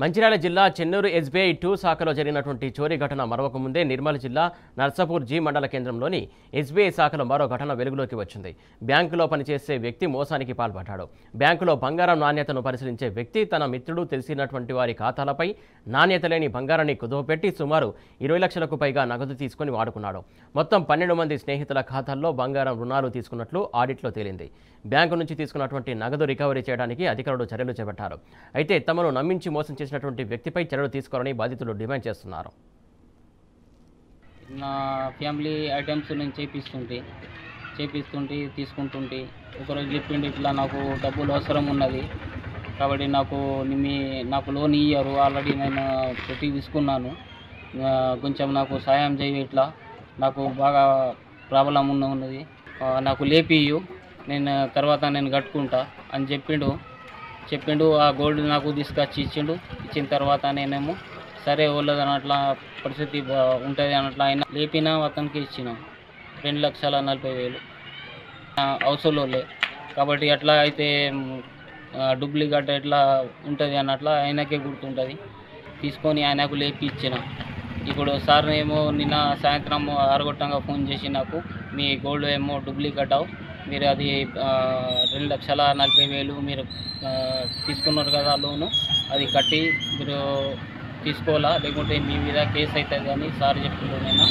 మంచిర్యాల జిల్లా చెన్నూరు ఎస్బీఐ 2 శాఖలో జరిగినటువంటి చోరీ ఘటన మరొక ముందే నిర్మల్ జిల్లా నర్సాపూర్ జీ మండల కేంద్రంలోని ఎస్బీఐ శాఖలో మరో ఘటన వెలుగులోకి వచ్చింది. బ్యాంకులో పనిచేసే వ్యక్తి మోసానికి పాల్పడ్డాడు. బ్యాంకులో బంగారం నాణ్యతను పరిశీలించే వ్యక్తి తన మిత్రుడు తెలిసినటువంటి వారి ఖాతాలపై నాణ్యత లేని బంగారాన్ని కుదువపెట్టి సుమారు 20 లక్షలకు పైగా నగదు తీసుకుని వాడుకున్నాడు. మొత్తం 12 మంది స్నేహితుల ఖాతాల్లో బంగారం రుణాలు తీసుకున్నట్లు ఆడిట్లో తేలింది. బ్యాంకు నుంచి తీసుకున్నటువంటి నగదు రికవరీ చేయడానికి అధికారులు చర్యలు చేపట్టారు. అయితే తమను నమ్మించి మోసం చేసినటువంటి వ్యక్తిపై చర్యలు తీసుకోవాలని బాధితులు డిమాండ్ చేస్తున్నారు. నా ఫ్యామిలీ ఐటమ్స్ నేను చేపిస్తుంటే తీసుకుంటుంటే ఒకరోజు చెప్పిండు, ఇట్లా నాకు డబ్బులు అవసరం ఉన్నది కాబట్టి నాకు లోన్ ఇయ్యరు, ఆల్రెడీ నేను పెట్టి తీసుకున్నాను, కొంచెం నాకు సాయం చేయి, ఇట్లా నాకు బాగా ప్రాబ్లం ఉన్నది, నాకు లేపియ్యు, తర్వాత నేను కట్టుకుంటా అని చెప్పిండు. ఆ గోల్డ్ నాకు తీసుకొచ్చి ఇచ్చిన తర్వాత నేనేమో సరే వాళ్ళదని అట్లా పరిస్థితి ఉంటుంది అన్నట్లా అయినా లేపినా అతనికి ఇచ్చిన 2,40,000 అవసరంలే కాబట్టి అట్లా అయితే డూప్లికేట్ ఎట్లా ఉంటుంది అన్నట్లా ఆయనకే గుర్తుంటుంది. తీసుకొని ఆయనకు లేపి ఇచ్చిన. ఇప్పుడు సార్ ఏమో నిన్న సాయంత్రం 6 గంటలకు ఫోన్ చేసి నాకు మీ గోల్డ్ ఏమో డూప్లికేట్ మీరు అది 2,40,000 మీరు తీసుకున్నారు కదా లోను, అది కట్టి మీరు తీసుకోవాలా, లేకుంటే మీ మీద కేసు అవుతుంది అని సార్ చెప్పిండు నిన్న.